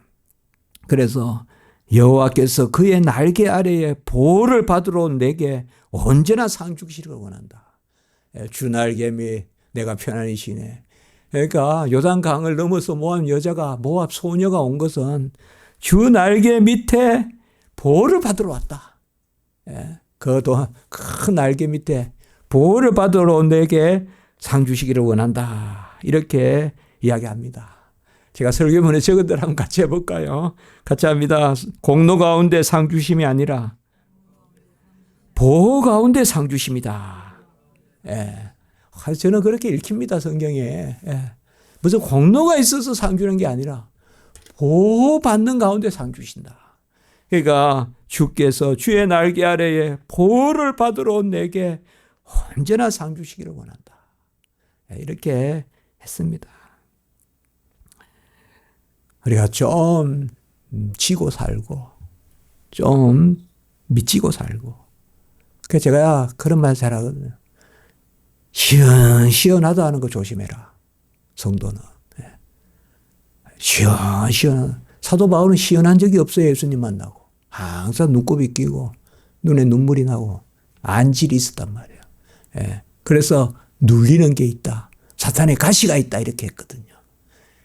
S1: 그래서 여호와께서 그의 날개 아래에 보호를 받으러 온 내게 언제나 상 주시기를 원한다. 주 날개미 내가 편안히 쉬네. 그러니까 요단강을 넘어서 모압 소녀가 온 것은 주 날개 밑에 보호를 받으러 왔다. 그것도 큰 날개 밑에 보호를 받으러 온 내게 상 주시기를 원한다. 이렇게 이야기합니다. 제가 설교문에 적은 대로 한번 같이 해볼까요? 같이 합니다. 공로 가운데 상 주심이 아니라 보호 가운데 상 주심이다. 저는 그렇게 읽힙니다. 성경에. 무슨 공로가 있어서 상 주는 게 아니라 보호받는 가운데 상 주신다. 그러니까 주께서 주의 날개 아래에 보호를 받으러 온 내게 언제나 상 주시기를 원한다. 이렇게 했습니다. 우리가 좀 지고 살고 좀 미치고 살고 그래서 제가 그런 말 잘하거든요. 시원하다 하는 거 조심해라. 성도는. 시원. 사도 바울은 시원한 적이 없어요. 예수님 만나고. 항상 눈곱이 끼고 눈에 눈물이 나고 안질이 있었단 말이에요. 그래서 눌리는 게 있다. 사탄의 가시가 있다. 이렇게 했거든요.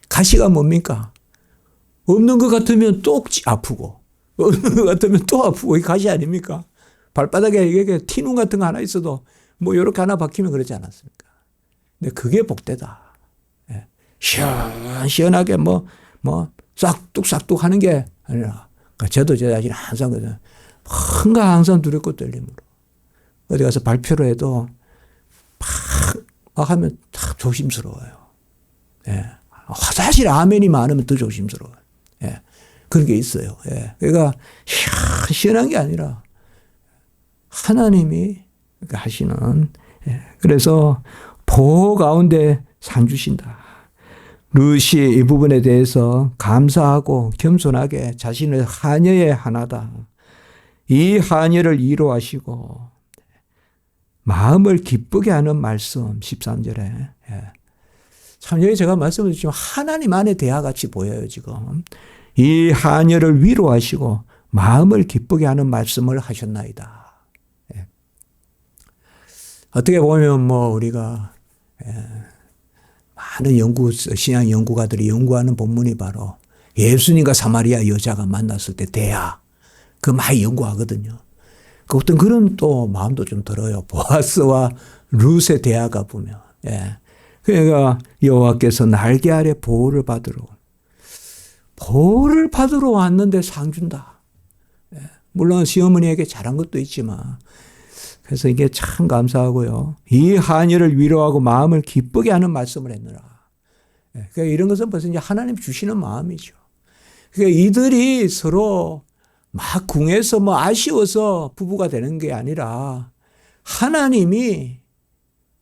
S1: 가시가 뭡니까? 없는 것 같으면 또 아프고 없는 것 같으면 또 아프고 이게 가시 아닙니까? 발바닥에 이게 티눈 같은 거 하나 있어도 뭐 이렇게 하나 박히면 그러지 않았습니까? 근데 그게 복되다. 시원하게 싹둑싹둑 하는 게 아니라 저도 제 자신 항상 그래요. 항상 두렵고 떨림으로 어디 가서 발표를 해도 막 하면 딱 조심스러워요. 사실 아멘이 많으면 더 조심스러워요. 그런 게 있어요. 그러니까 시원한 게 아니라 하나님이 하시는 그래서 보호 가운데 상 주신다. 룻이 이 부분에 대해서 감사하고 겸손하게 자신을 하녀의 하나다. 이 하녀를 이로하시고 마음을 기쁘게 하는 말씀 13절에 참 여기 제가 말씀을 드리지만 하나님 안에 대화같이 보여요. 지금 이 하녀를 위로하시고 마음을 기쁘게 하는 말씀을 하셨나이다. 어떻게 보면 우리가 많은 신앙 연구가들이 연구하는 본문이 바로 예수님과 사마리아 여자가 만났을 때 대화. 그 많이 연구하거든요. 그 어떤 그런 또 마음도 좀 들어요. 보아스와 룻의 대화가 보면. 예. 그러니까 여호와께서 날개 아래 보호를 받으러 왔는데 상 준다. 예. 물론 시어머니에게 잘한 것도 있지만 그래서 이게 참 감사하고요. 이 하녀를 위로하고 마음을 기쁘게 하는 말씀을 했느라. 예. 그러니까 이런 것은 벌써 이제 하나님 주시는 마음이죠. 그러니까 이들이 서로 막 궁해서 뭐 아쉬워서 부부가 되는 게 아니라 하나님이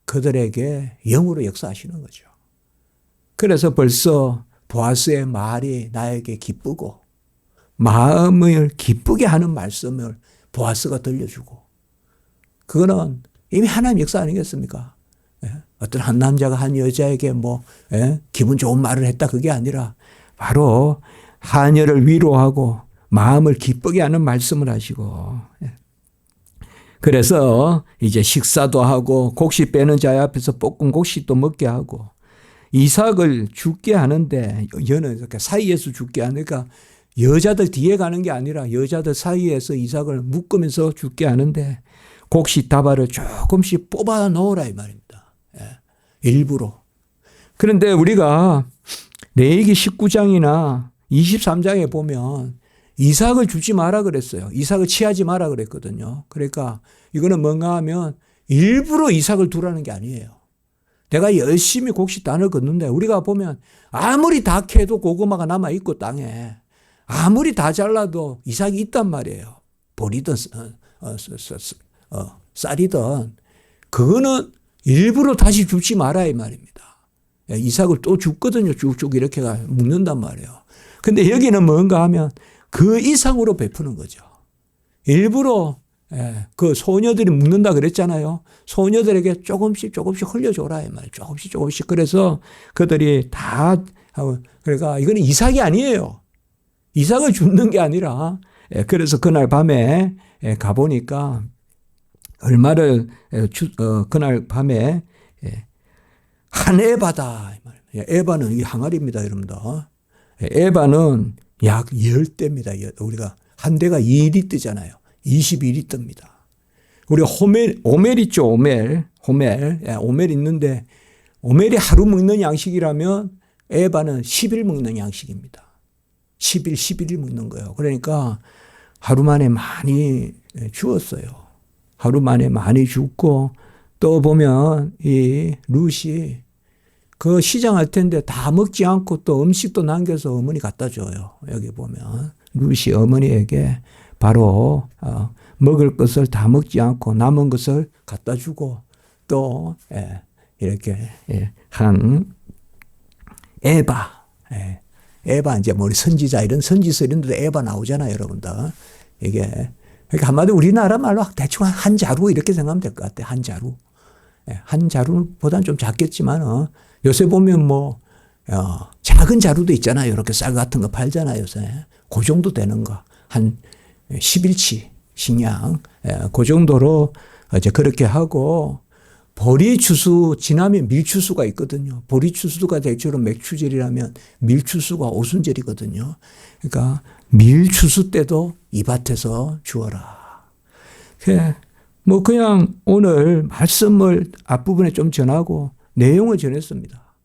S1: 그들에게 영으로 역사하시는 거죠. 그래서 벌써 보아스의 말이 나에게 기쁘고 마음을 기쁘게 하는 말씀을 보아스가 들려주고 그거는 이미 하나님 역사 아니겠습니까? 예? 어떤 한 남자가 한 여자에게 뭐 기분 좋은 말을 했다 그게 아니라 바로 하녀를 위로하고 마음을 기쁘게 하는 말씀을 하시고 그래서 이제 식사도 하고 곡식 빼는 자의 앞에서 볶은 곡식도 먹게 하고 이삭을 죽게 하는데 여는 이렇게 사이에서 죽게 하니까 여자들 뒤에 가는 게 아니라 여자들 사이에서 이삭을 묶으면서 죽게 하는데 곡식 다발을 조금씩 뽑아 놓으라 이 말입니다. 일부러. 그런데 우리가 레위기 19장이나 23장에 보면 이삭을 주지 마라 그랬어요. 이삭을 취하지 마라 그랬거든요. 그러니까 이거는 뭔가 하면 일부러 이삭을 두라는 게 아니에요. 내가 열심히 곡식 단을 걷는데 우리가 보면 아무리 다 캐도 고구마가 남아있고 땅에 아무리 다 잘라도 이삭이 있단 말이에요. 보리든 쌀이든 그거는 일부러 다시 주지 마라 이 말입니다. 이삭을 또 줍거든요. 쭉쭉 이렇게 묶는단 말이에요. 근데 여기는 뭔가 하면 그 이상으로 베푸는 거죠. 일부러 그 소녀들이 묵는다 그랬잖아요. 소녀들에게 조금씩 흘려줘라 이 말이에요. 조금씩. 그래서 그들이 다 하고 그러니까 이거는 이삭이 아니에요. 이삭을 줍는 게 아니라 그래서 그날 밤에 가보니까 얼마를 그날 밤에 한 에바다. 에바는 이 항아리입니다, 여러분들. 에바는 약 10대입니다. 우리가 한 대가 2리터잖아요. 22리터입니다. 우리 오멜 있죠, 오멜. 오멜 있는데 오멜이 하루 먹는 양식이라면 에바는 10일 먹는 양식입니다. 11일 먹는 거예요. 그러니까 하루 만에 많이 주었어요. 하루 만에 많이 죽고 또 보면 이 룻이 그 시장할 텐데 다 먹지 않고 또 음식도 남겨서 어머니 갖다 줘요. 여기 보면 룻이 어머니에게 바로 먹을 것을 다 먹지 않고 남은 것을 갖다 주고 또 이렇게 한 에바 이제 뭐 우리 선지자 이런 선지서 이런 데도 에바 나오잖아요, 여러분들. 이게 그러니까 한마디로 우리나라 말로 대충 한 자루 이렇게 생각하면 될 것 같아요. 한 자루. 한 자루보다는 좀 작겠지만 요새 보면 뭐 작은 자루도 있잖아요. 이렇게 쌀 같은 거 팔잖아요, 요새. 그 정도 되는 거. 한 10일치 식량. 그 정도로 이제 그렇게 하고 보리추수 지나면 밀추수가 있거든요. 보리추수가 대체로 맥추절이라면 밀추수가 오순절이거든요. 그러니까 밀추수 때도 이 밭에서 주어라. 뭐 그냥 오늘 말씀을 앞부분에 좀 전하고 내용을 전했습니다.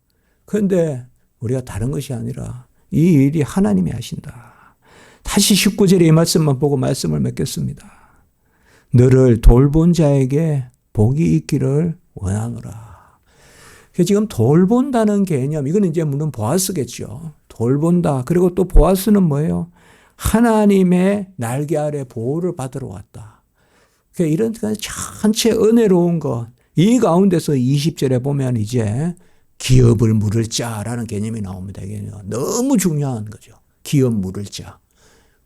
S1: 그런데 우리가 다른 것이 아니라 이 일이 하나님이 하신다. 다시 19절에 이 말씀만 보고 말씀을 맺겠습니다. 너를 돌본 자에게 복이 있기를 원하노라. 지금 돌본다는 개념, 이거는 이제 물론 보아스겠죠. 돌본다. 그리고 또 보아스는 뭐예요? 하나님의 날개 아래 보호를 받으러 왔다. 이런 전체 은혜로운 것, 이 가운데서 20절에 보면 이제 기업을 물을 자라는 개념이 나옵니다. 이게 너무 중요한 거죠. 기업 물을 자.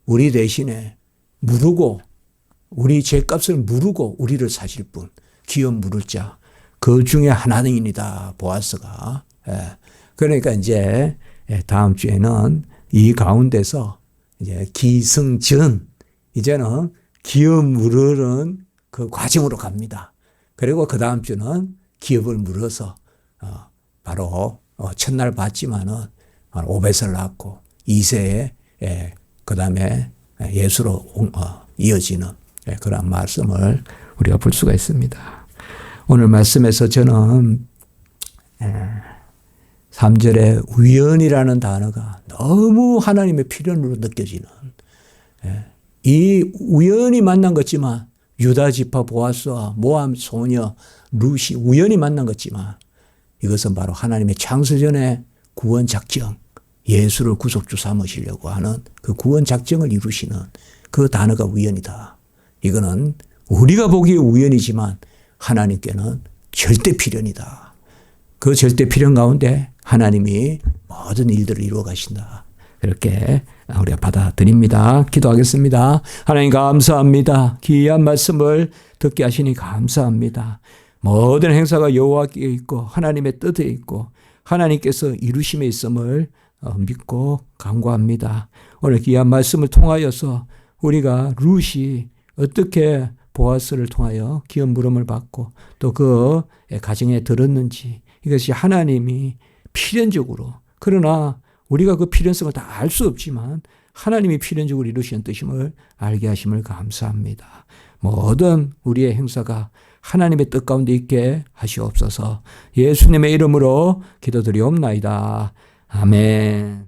S1: 우리 대신에 무르고 우리 죄값을 무르고 우리를 사실 분. 기업 물을 자. 그 중에 하나님이다. 보아스가. 그러니까 이제 다음 주에는 이 가운데서 이제 기승전. 이제는 기업 물으는 그 과정으로 갑니다. 그리고 그 다음 주는 기업을 물어서 바로 첫날 봤지만은 5벳을 낳고 2세에 그 다음에 예수로 이어지는 그런 말씀을 우리가 볼 수가 있습니다. 오늘 말씀에서 저는 3절에 우연이라는 단어가 너무 하나님의 필연으로 느껴지는, 이 우연히 만난 것지만 유다 지파 보아스와 모함 소녀 룻이 우연히 만난 것지만 이것은 바로 하나님의 창세전의 구원 작정, 예수를 구속주 삼으시려고 하는 그 구원 작정을 이루시는 그 단어가 우연이다. 이거는 우리가 보기에 우연이지만 하나님께는 절대 필연이다. 그 절대 필연 가운데 하나님이 모든 일들을 이루어 가신다. 이렇게 우리가 받아들입니다. 기도하겠습니다. 하나님 감사합니다. 귀한 말씀을 듣게 하시니 감사합니다. 모든 행사가 여호와께 있고 하나님의 뜻에 있고 하나님께서 이루심에 있음을 믿고 간구합니다. 오늘 귀한 말씀을 통하여서 우리가 룻이 어떻게 보아스를 통하여 귀한 물음을 받고 또 그 가정에 들었는지, 이것이 하나님이 필연적으로, 그러나 우리가 그 필연성을 다 알 수 없지만 하나님이 필연적으로 이루시는 뜻임을 알게 하심을 감사합니다. 모든 우리의 행사가 하나님의 뜻 가운데 있게 하시옵소서. 예수님의 이름으로 기도드리옵나이다. 아멘.